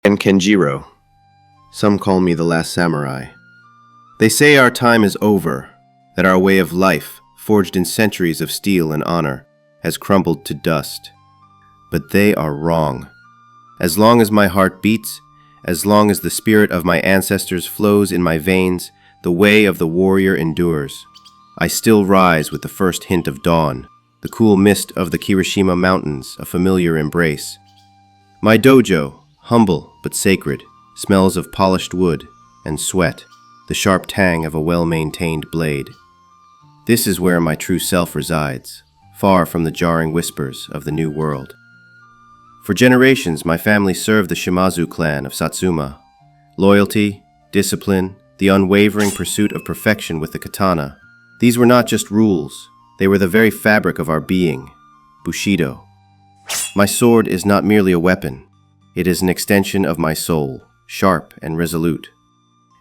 and Kenjiro. Some call me the last samurai. They say our time is over, that our way of life, forged in centuries of steel and honor, has crumbled to dust. But they are wrong. As long as my heart beats, as long as the spirit of my ancestors flows in my veins, the way of the warrior endures. I still rise with the first hint of dawn, the cool mist of the Kirishima Mountains, a familiar embrace. My dojo, humble but sacred, smells of polished wood and sweat, the sharp tang of a well-maintained blade. This is where my true self resides, far from the jarring whispers of the new world. For generations, my family served the Shimazu clan of Satsuma. Loyalty, discipline, the unwavering pursuit of perfection with the katana. These were not just rules, they were the very fabric of our being, Bushido. My sword is not merely a weapon, it is an extension of my soul, sharp and resolute.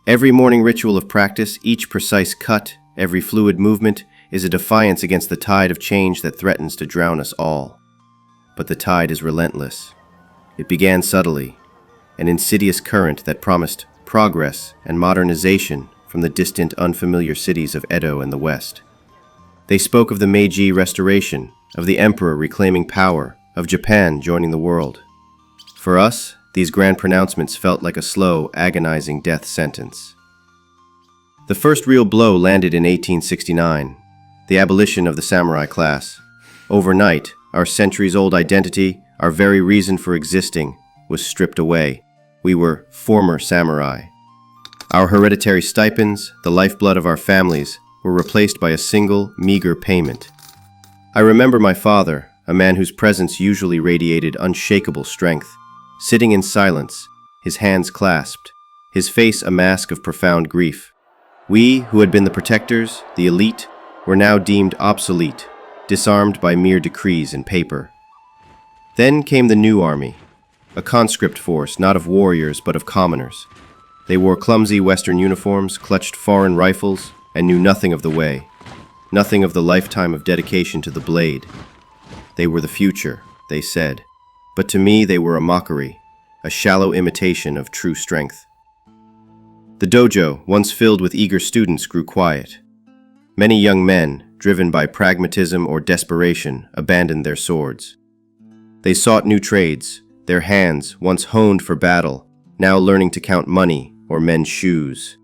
Every morning ritual of practice, each precise cut, every fluid movement, is a defiance against the tide of change that threatens to drown us all. But the tide is relentless. It began subtly, an insidious current that promised progress and modernization from the distant, unfamiliar cities of Edo and the West. They spoke of the Meiji Restoration, of the emperor reclaiming power, of Japan joining the world. For us, these grand pronouncements felt like a slow, agonizing death sentence. The first real blow landed in 1869, the abolition of the samurai class. Overnight, our centuries-old identity, our very reason for existing, was stripped away. We were former samurai. Our hereditary stipends, the lifeblood of our families, were replaced by a single, meager payment. I remember my father, a man whose presence usually radiated unshakable strength, sitting in silence, his hands clasped, his face a mask of profound grief. We, who had been the protectors, the elite, were now deemed obsolete, disarmed by mere decrees and paper. Then came the new army, a conscript force not of warriors but of commoners. They wore clumsy Western uniforms, clutched foreign rifles, and knew nothing of the way, nothing of the lifetime of dedication to the blade. They were the future, they said, but to me they were a mockery, a shallow imitation of true strength. The dojo, once filled with eager students, grew quiet. Many young men, driven by pragmatism or desperation, abandoned their swords. They sought new trades, their hands, once honed for battle, now learning to count money or mend shoes.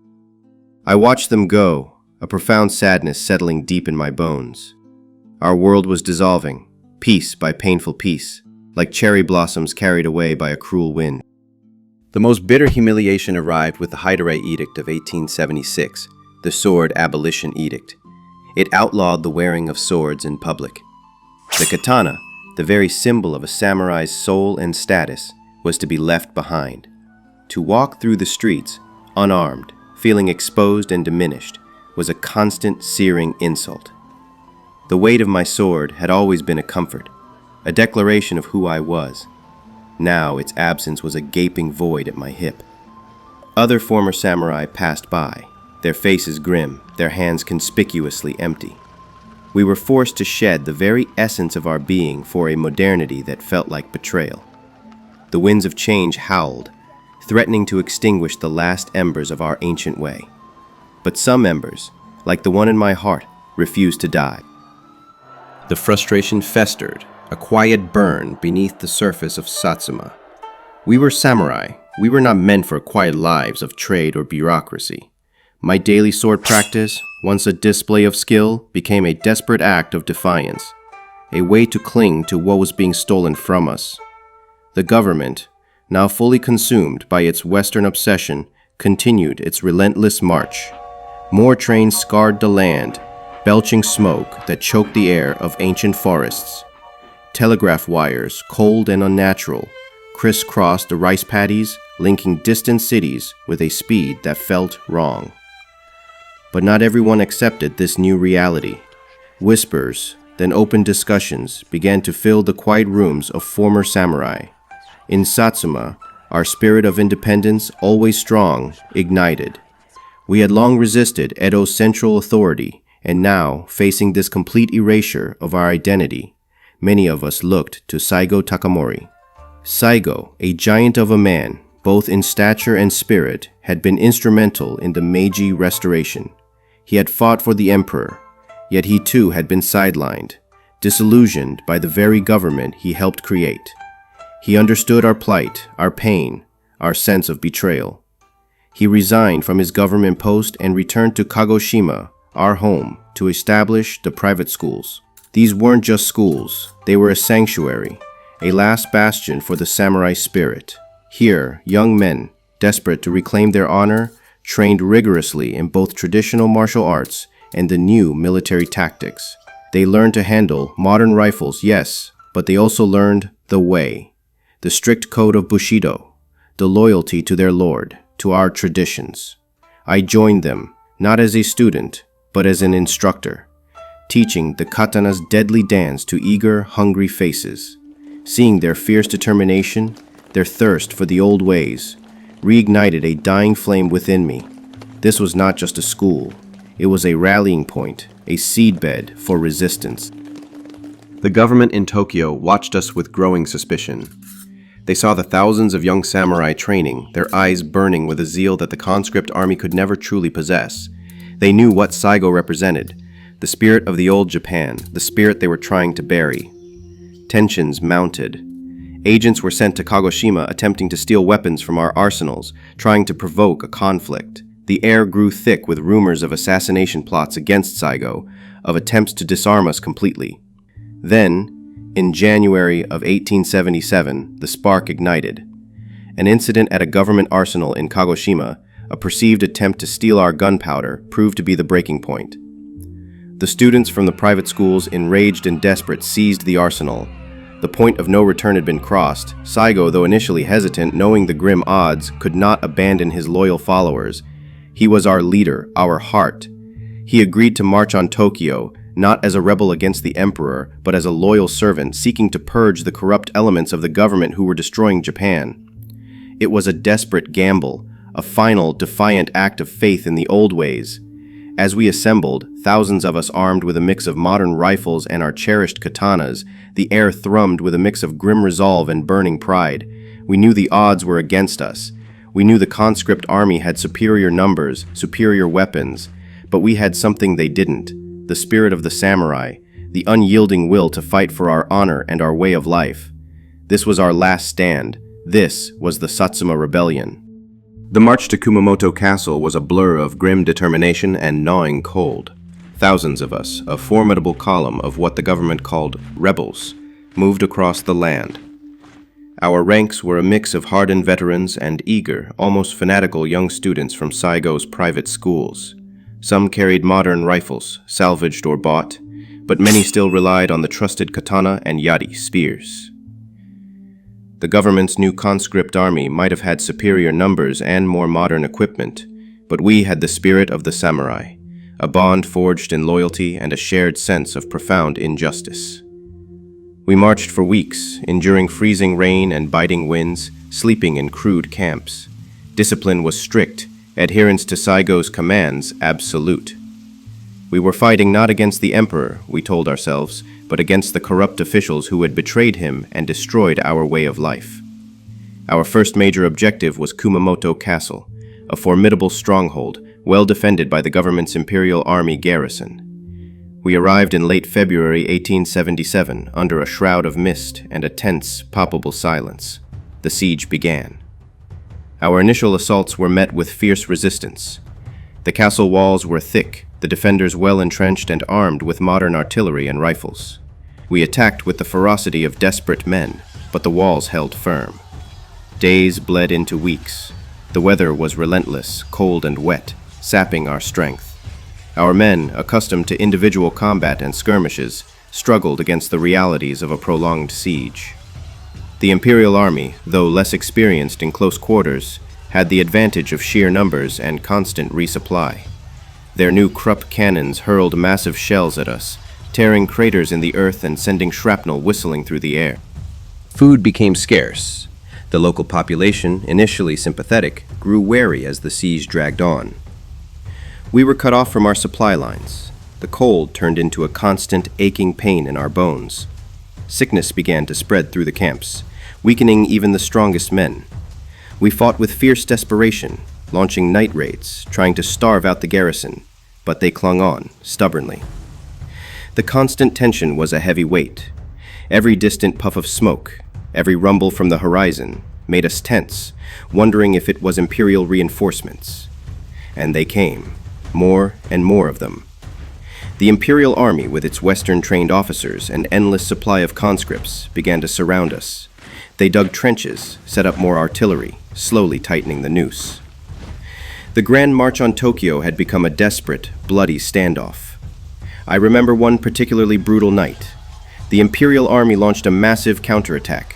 I watched them go, a profound sadness settling deep in my bones. Our world was dissolving, piece by painful piece, like cherry blossoms carried away by a cruel wind. The most bitter humiliation arrived with the Hidare Edict of 1876, the Sword Abolition Edict. It outlawed the wearing of swords in public. The katana, the very symbol of a samurai's soul and status, was to be left behind. To walk through the streets, unarmed, feeling exposed and diminished, was a constant, searing insult. The weight of my sword had always been a comfort, a declaration of who I was. Now its absence was a gaping void at my hip. Other former samurai passed by, their faces grim, their hands conspicuously empty. We were forced to shed the very essence of our being for a modernity that felt like betrayal. The winds of change howled, threatening to extinguish the last embers of our ancient way. But some embers, like the one in my heart, refused to die. The frustration festered, a quiet burn beneath the surface of Satsuma. We were samurai. We were not meant for quiet lives of trade or bureaucracy. My daily sword practice, once a display of skill, became a desperate act of defiance, a way to cling to what was being stolen from us. The government, now fully consumed by its Western obsession, continued its relentless march. More trains scarred the land, belching smoke that choked the air of ancient forests. Telegraph wires, cold and unnatural, crisscrossed the rice paddies, linking distant cities with a speed that felt wrong. But not everyone accepted this new reality. Whispers, then open discussions, began to fill the quiet rooms of former samurai. In Satsuma, our spirit of independence, always strong, ignited. We had long resisted Edo's central authority, and now, facing this complete erasure of our identity, many of us looked to Saigo Takamori. Saigo, a giant of a man, both in stature and spirit, had been instrumental in the Meiji Restoration. He had fought for the emperor, yet he too had been sidelined, disillusioned by the very government he helped create. He understood our plight, our pain, our sense of betrayal. He resigned from his government post and returned to Kagoshima, our home, to establish the private schools. These weren't just schools, they were a sanctuary, a last bastion for the samurai spirit. Here, young men, desperate to reclaim their honor, trained rigorously in both traditional martial arts and the new military tactics. They learned to handle modern rifles, yes, but they also learned the way, the strict code of Bushido, the loyalty to their lord, to our traditions. I joined them, not as a student, but as an instructor, teaching the katana's deadly dance to eager, hungry faces. Seeing their fierce determination, their thirst for the old ways, reignited a dying flame within me. This was not just a school. It was a rallying point, a seedbed for resistance. The government in Tokyo watched us with growing suspicion. They saw the thousands of young samurai training, their eyes burning with a zeal that the conscript army could never truly possess. They knew what Saigo represented, the spirit of the old Japan, the spirit they were trying to bury. Tensions mounted. Agents were sent to Kagoshima attempting to steal weapons from our arsenals, trying to provoke a conflict. The air grew thick with rumors of assassination plots against Saigo, of attempts to disarm us completely. Then, in January of 1877, the spark ignited. An incident at a government arsenal in Kagoshima, a perceived attempt to steal our gunpowder, proved to be the breaking point. The students from the private schools, enraged and desperate, seized the arsenal. The point of no return had been crossed. Saigo, though initially hesitant, knowing the grim odds, could not abandon his loyal followers. He was our leader, our heart. He agreed to march on Tokyo, not as a rebel against the emperor, but as a loyal servant seeking to purge the corrupt elements of the government who were destroying Japan. It was a desperate gamble, a final, defiant act of faith in the old ways. As we assembled, thousands of us armed with a mix of modern rifles and our cherished katanas, the air thrummed with a mix of grim resolve and burning pride. We knew the odds were against us. We knew the conscript army had superior numbers, superior weapons, but we had something they didn't, the spirit of the samurai, the unyielding will to fight for our honor and our way of life. This was our last stand. This was the Satsuma Rebellion. The march to Kumamoto Castle was a blur of grim determination and gnawing cold. Thousands of us, a formidable column of what the government called rebels, moved across the land. Our ranks were a mix of hardened veterans and eager, almost fanatical young students from Saigo's private schools. Some carried modern rifles, salvaged or bought, but many still relied on the trusted katana and yari spears. The government's new conscript army might have had superior numbers and more modern equipment, but we had the spirit of the samurai, a bond forged in loyalty and a shared sense of profound injustice. We marched for weeks, enduring freezing rain and biting winds, sleeping in crude camps. Discipline was strict, adherence to Saigo's commands absolute. We were fighting not against the emperor, we told ourselves, but against the corrupt officials who had betrayed him and destroyed our way of life. Our first major objective was Kumamoto Castle, a formidable stronghold, well defended by the government's Imperial Army garrison. We arrived in late February 1877 under a shroud of mist and a tense, palpable silence. The siege began. Our initial assaults were met with fierce resistance. The castle walls were thick, the defenders well entrenched and armed with modern artillery and rifles. We attacked with the ferocity of desperate men, but the walls held firm. Days bled into weeks. The weather was relentless, cold and wet, sapping our strength. Our men, accustomed to individual combat and skirmishes, struggled against the realities of a prolonged siege. The Imperial Army, though less experienced in close quarters, had the advantage of sheer numbers and constant resupply. Their new Krupp cannons hurled massive shells at us, tearing craters in the earth and sending shrapnel whistling through the air. Food became scarce. The local population, initially sympathetic, grew wary as the siege dragged on. We were cut off from our supply lines. The cold turned into a constant aching pain in our bones. Sickness began to spread through the camps, weakening even the strongest men. We fought with fierce desperation, launching night raids, trying to starve out the garrison, but they clung on, stubbornly. The constant tension was a heavy weight. Every distant puff of smoke, every rumble from the horizon, made us tense, wondering if it was Imperial reinforcements. And they came, more and more of them. The Imperial Army, with its Western-trained officers and endless supply of conscripts, began to surround us. They dug trenches, set up more artillery, slowly tightening the noose. The Grand March on Tokyo had become a desperate, bloody standoff. I remember one particularly brutal night. The Imperial Army launched a massive counterattack.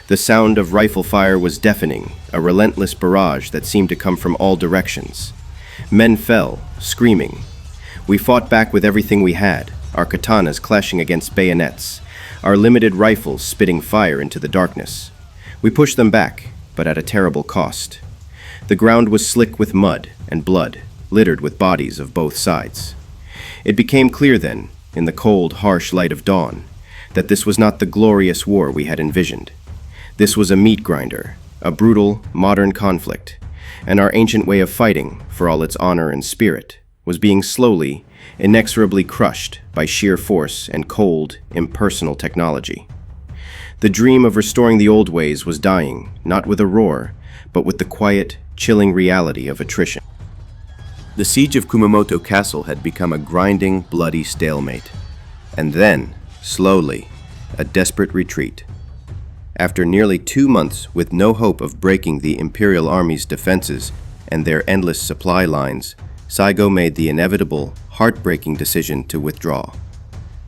The sound of rifle fire was deafening, a relentless barrage that seemed to come from all directions. Men fell, screaming. We fought back with everything we had, our katanas clashing against bayonets, our limited rifles spitting fire into the darkness. We pushed them back, but at a terrible cost. The ground was slick with mud and blood, littered with bodies of both sides. It became clear then, in the cold, harsh light of dawn, that this was not the glorious war we had envisioned. This was a meat grinder, a brutal, modern conflict, and our ancient way of fighting, for all its honor and spirit, was being slowly, inexorably crushed by sheer force and cold, impersonal technology. The dream of restoring the old ways was dying, not with a roar, but with the quiet, chilling reality of attrition. The siege of Kumamoto Castle had become a grinding, bloody stalemate. And then, slowly, a desperate retreat. After nearly 2 months with no hope of breaking the Imperial Army's defenses and their endless supply lines, Saigo made the inevitable, heartbreaking decision to withdraw.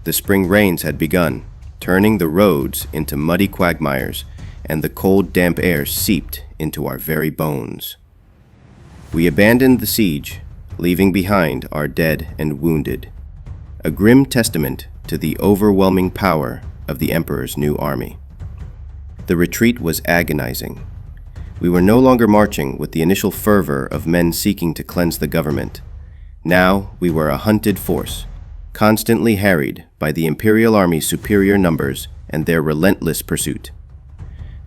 The spring rains had begun, turning the roads into muddy quagmires, and the cold, damp air seeped into our very bones. We abandoned the siege, leaving behind our dead and wounded, a grim testament to the overwhelming power of the Emperor's new army. The retreat was agonizing. We were no longer marching with the initial fervor of men seeking to cleanse the government. Now we were a hunted force, constantly harried by the Imperial Army's superior numbers and their relentless pursuit.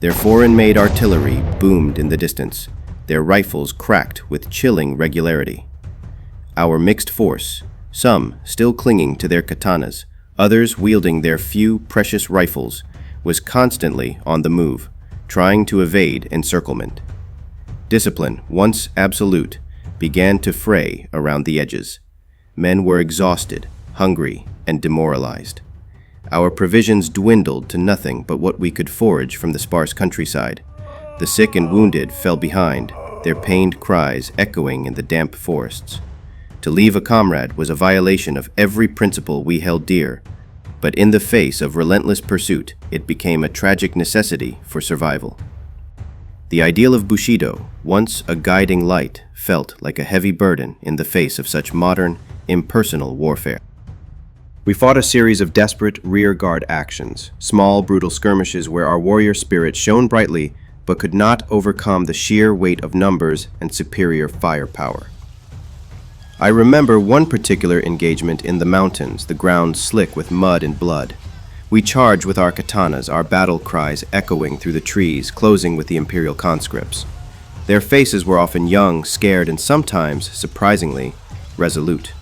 Their foreign-made artillery boomed in the distance, their rifles cracked with chilling regularity. Our mixed force, some still clinging to their katanas, others wielding their few precious rifles, was constantly on the move, trying to evade encirclement. Discipline, once absolute, began to fray around the edges. Men were exhausted, hungry, and demoralized. Our provisions dwindled to nothing but what we could forage from the sparse countryside. The sick and wounded fell behind, their pained cries echoing in the damp forests. To leave a comrade was a violation of every principle we held dear, but in the face of relentless pursuit, it became a tragic necessity for survival. The ideal of Bushido, once a guiding light, felt like a heavy burden in the face of such modern, impersonal warfare. We fought a series of desperate rear-guard actions, small, brutal skirmishes where our warrior spirit shone brightly but could not overcome the sheer weight of numbers and superior firepower. I remember one particular engagement in the mountains, the ground slick with mud and blood. We charged with our katanas, our battle cries echoing through the trees, closing with the Imperial conscripts. Their faces were often young, scared, and sometimes, surprisingly, resolute.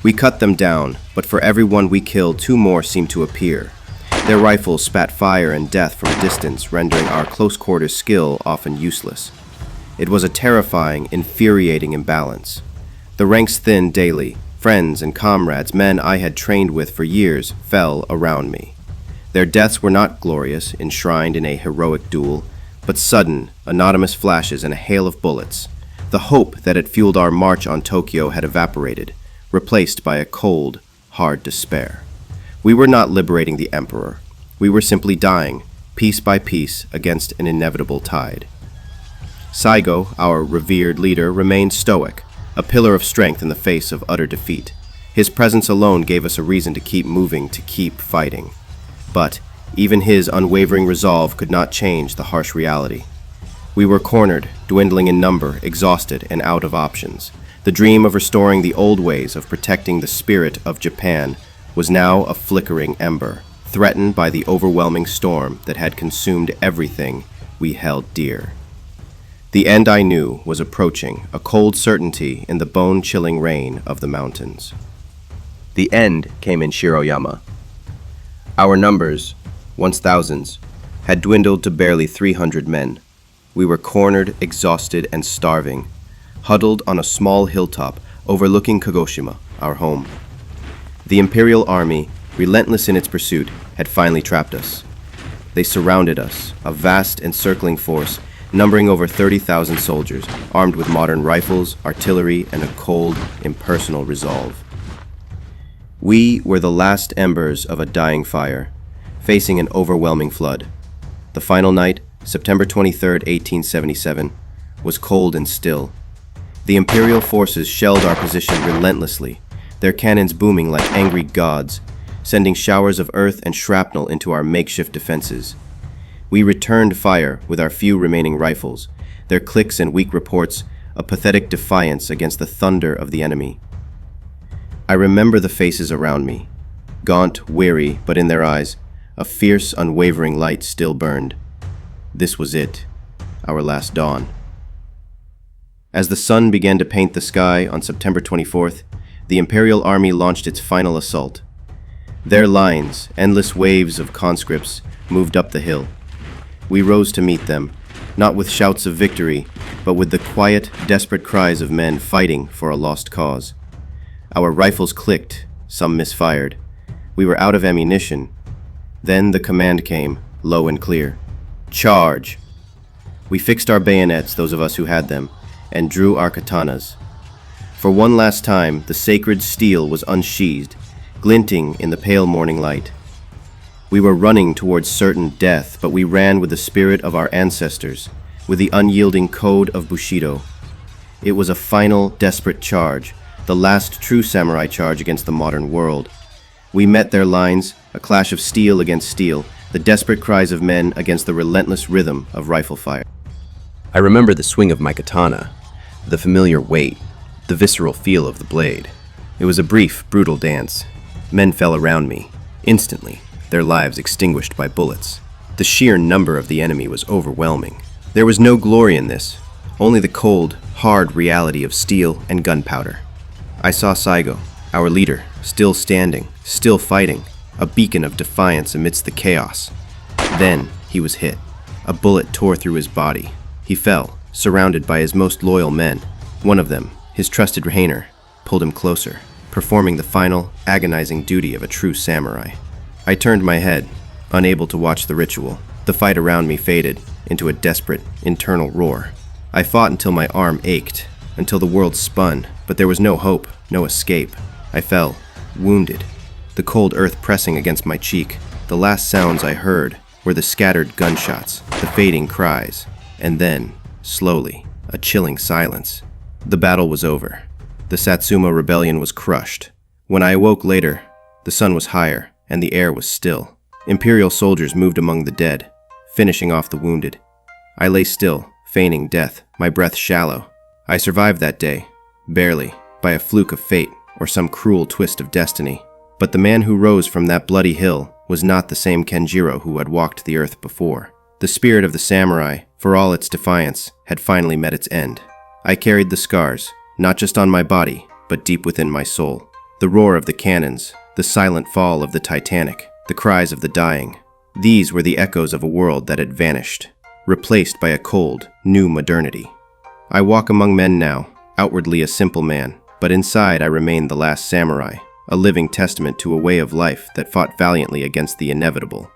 We cut them down, but for every one we killed, 2 more seemed to appear. Their rifles spat fire and death from a distance, rendering our close-quarters skill often useless. It was a terrifying, infuriating imbalance. The ranks thinned daily. Friends and comrades, men I had trained with for years, fell around me. Their deaths were not glorious, enshrined in a heroic duel, but sudden, anonymous flashes and a hail of bullets. The hope that had fueled our march on Tokyo had evaporated, replaced by a cold, hard despair. We were not liberating the Emperor. We were simply dying, piece by piece, against an inevitable tide. Saigo, our revered leader, remained stoic, a pillar of strength in the face of utter defeat. His presence alone gave us a reason to keep moving, to keep fighting. But even his unwavering resolve could not change the harsh reality. We were cornered, dwindling in number, exhausted, and out of options. The dream of restoring the old ways of protecting the spirit of Japan was now a flickering ember, threatened by the overwhelming storm that had consumed everything we held dear. The end I knew was approaching, a cold certainty in the bone-chilling rain of the mountains. The end came in Shiroyama. Our numbers, once thousands, had dwindled to barely 300 men. We were cornered, exhausted, and starving, huddled on a small hilltop overlooking Kagoshima, our home. The Imperial Army, relentless in its pursuit, had finally trapped us. They surrounded us, a vast encircling force numbering over 30,000 soldiers, armed with modern rifles, artillery, and a cold, impersonal resolve. We were the last embers of a dying fire, facing an overwhelming flood. The final night, September 23, 1877, was cold and still. The Imperial forces shelled our position relentlessly, their cannons booming like angry gods, sending showers of earth and shrapnel into our makeshift defenses. We returned fire with our few remaining rifles, their clicks and weak reports a pathetic defiance against the thunder of the enemy. I remember the faces around me, gaunt, weary, but in their eyes, a fierce, unwavering light still burned. This was it, our last dawn. As the sun began to paint the sky on September 24th, the Imperial Army launched its final assault. Their lines, endless waves of conscripts, moved up the hill. We rose to meet them, not with shouts of victory, but with the quiet, desperate cries of men fighting for a lost cause. Our rifles clicked, some misfired. We were out of ammunition. Then the command came, low and clear. Charge! We fixed our bayonets, those of us who had them, and drew our katanas. For one last time, the sacred steel was unsheathed, glinting in the pale morning light. We were running towards certain death, but we ran with the spirit of our ancestors, with the unyielding code of Bushido. It was a final, desperate charge, the last true samurai charge against the modern world. We met their lines, a clash of steel against steel, the desperate cries of men against the relentless rhythm of rifle fire. I remember the swing of my katana, the familiar weight, the visceral feel of the blade. It was a brief, brutal dance. Men fell around me, instantly, their lives extinguished by bullets. The sheer number of the enemy was overwhelming. There was no glory in this, only the cold, hard reality of steel and gunpowder. I saw Saigo, our leader, still standing, still fighting, a beacon of defiance amidst the chaos. Then he was hit. A bullet tore through his body. He fell, surrounded by his most loyal men. One of them, his trusted retainer, pulled him closer, performing the final, agonizing duty of a true samurai. I turned my head, unable to watch the ritual. The fight around me faded into a desperate, internal roar. I fought until my arm ached, until the world spun, but there was no hope, no escape. I fell, wounded, the cold earth pressing against my cheek. The last sounds I heard were the scattered gunshots, the fading cries, and then, slowly, a chilling silence. The battle was over. The Satsuma rebellion was crushed. When I awoke later, the sun was higher, and the air was still. Imperial soldiers moved among the dead, finishing off the wounded. I lay still, feigning death, my breath shallow. I survived that day, barely, by a fluke of fate or some cruel twist of destiny. But the man who rose from that bloody hill was not the same Kenjiro who had walked the earth before. The spirit of the samurai, for all its defiance, had finally met its end. I carried the scars, not just on my body, but deep within my soul. The roar of the cannons, the silent fall of the Titanic, the cries of the dying. These were the echoes of a world that had vanished, replaced by a cold, new modernity. I walk among men now, outwardly a simple man, but inside I remain the last samurai, a living testament to a way of life that fought valiantly against the inevitable.